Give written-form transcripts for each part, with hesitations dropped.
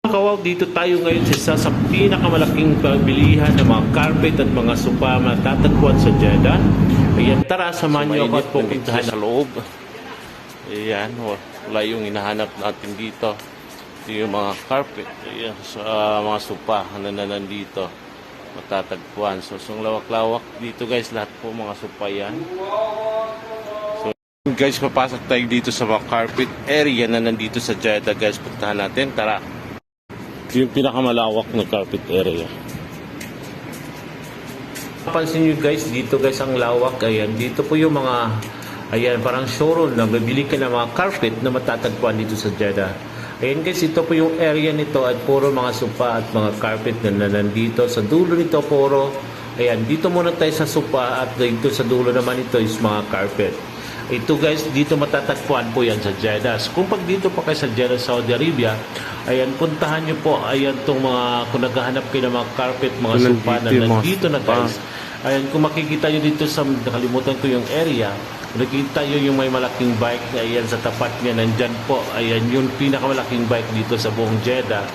Kawaw, dito tayo ngayon sa isa sa pinakamalaking pabilihan ng mga carpet at mga sopa matatagpuan sa Jeddah. Ayan, tara, samahan niyo ako at pupuntahan sa loob. Ayan, wala yung hinahanap natin dito. Ito yung mga carpet, ayan, sa mga sopa na nandito matatagpuan. So, lawak-lawak dito guys, lahat po mga sopa yan. So, guys, papasok tayo dito sa mga carpet area na nandito sa Jeddah guys. Puntahan natin, tara. Yung pinakamalawak na carpet area. Pansin nyo guys, dito guys ang lawak. Ayan, dito po yung mga, ayan, parang showroom na bibili ka ng mga carpet na matatagpuan dito sa Jeddah. Ayan guys, ito po yung area nito at puro mga sopa at mga carpet na nandito. Sa dulo nito puro, ayan, dito muna tayo sa sopa at dito sa dulo naman ito is mga carpet. Ito guys, dito matatagpuan po yan sa Jeddah. Kung pag dito pa kayo sa Jeddah, Saudi Arabia, ayan, puntahan nyo po, ayan, itong mga, kung naghahanap kayo ng mga carpet, mga sopa na nandito na guys. Ayan, kung makikita nyo dito sa, nakalimutan ko yung area, nakita nyo yung may malaking bike, ayan, sa tapat niya, nandyan po, ayan, yung pinakamalaking bike dito sa buong Jeddah.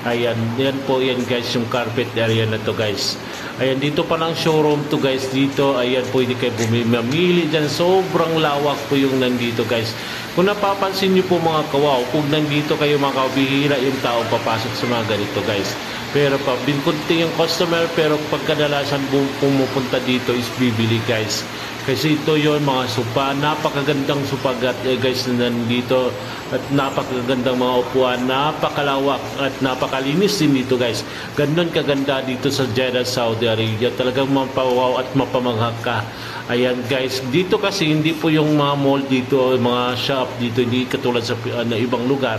Ayan, yan po yan guys, yung carpet area na to guys. Ayan, dito pa lang showroom to guys. Dito, ayan, pwede kayo mamili dyan. Sobrang lawak po yung nandito guys. Kung napapansin nyo po mga kawaw, kung nandito kayo mga kabihira yung tao papasok sa mga ganito guys. Pero pa, binkunti yung customer, pero pagkadalasan pumupunta dito is bibili guys. Kasi ito yon mga sopa, napakagandang sopa guys na nandito at napakagandang mga upuan, napakalawak at napakalinis din dito guys. Ganon kaganda dito sa Jeddah, Saudi Arabia. Talagang mapawaw at mapamangha ka. Ayan guys, dito kasi hindi po yung mga mall dito, mga shop dito, hindi katulad sa ibang lugar.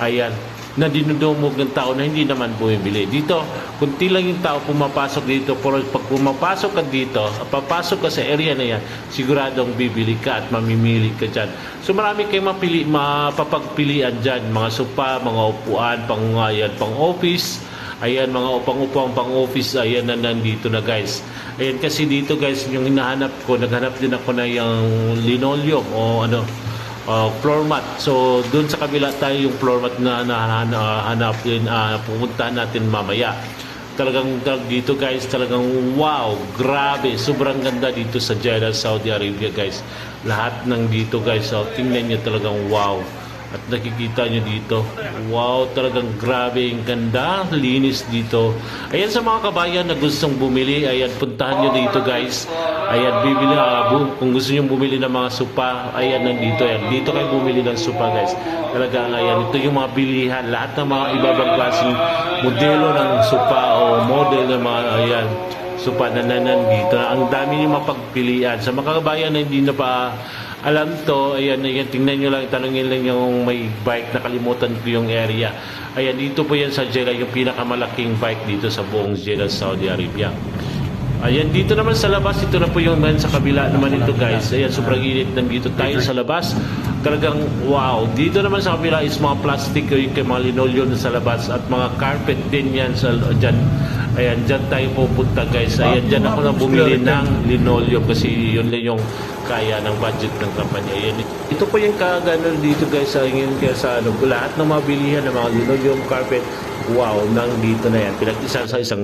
Ayan, na dinudumog ng tao na hindi naman bumibili. Dito, kunti lang yung tao pumapasok dito, pero pag pumapasok ka dito, papasok ka sa area na yan, siguradong bibili ka at mamimili ka dyan. So marami kayong mapapagpilian dyan, mga sopa, mga upuan, pang office, ayan, mga upang-upang pang-office, ayan na nandito na guys. Ayan, kasi dito guys, yung hinahanap ko, naghanap din ako na yung linoleum o ano, floor mat. So doon sa kabila tayo yung floor mat na hanapin, pupuntahan natin mamaya. Talagang dito guys, talagang wow, grabe, sobrang ganda dito sa Jeddah, Saudi Arabia guys. Lahat ng dito guys, so tingnan nyo, talagang wow. At nakikita nyo dito, wow, talagang grabe, ang ganda, linis dito. Ayan, sa mga kabayan na gustong bumili, ayan, puntahan nyo dito guys. Ayan, bibili, kung gusto nyo bumili ng mga sopa, ayan, nandito yan. Dito kayo bumili ng sopa guys. Talagang ayan, ito yung mga bilihan, lahat ng mga ibabang klaseng modelo ng sopa o model ng mga, ayan, sopa na nandito. Ang dami nyo mapagpilian. Sa mga kabayan na hindi na pa alam to, ayan, ayan, tingnan nyo lang, tanongin lang yung may bike, nakalimutan ko yung area. Ayan, dito po yan sa Jeddah, yung pinakamalaking bike dito sa buong Jeddah, Saudi Arabia. Ayan, dito naman sa labas, ito na po yung sa kabila naman ito guys. Ayan, sobrang init, nandito tayo sa labas. Talagang wow, dito naman sa kabila is mga plastic, yung mga linoleum sa labas at mga carpet din yan sa dyan. Ayan, dyan tayo pupunta guys. Ayan, dyan ako na bumili ng linoleum kasi yun lang yung kaya ng budget ng kampanya. Ayan, ito po yung kagano dito guys, sa ano, lahat ng mga bilihan ng mga linoleum, carpet, wow, nang dito na yan. Pinag-isa sa isang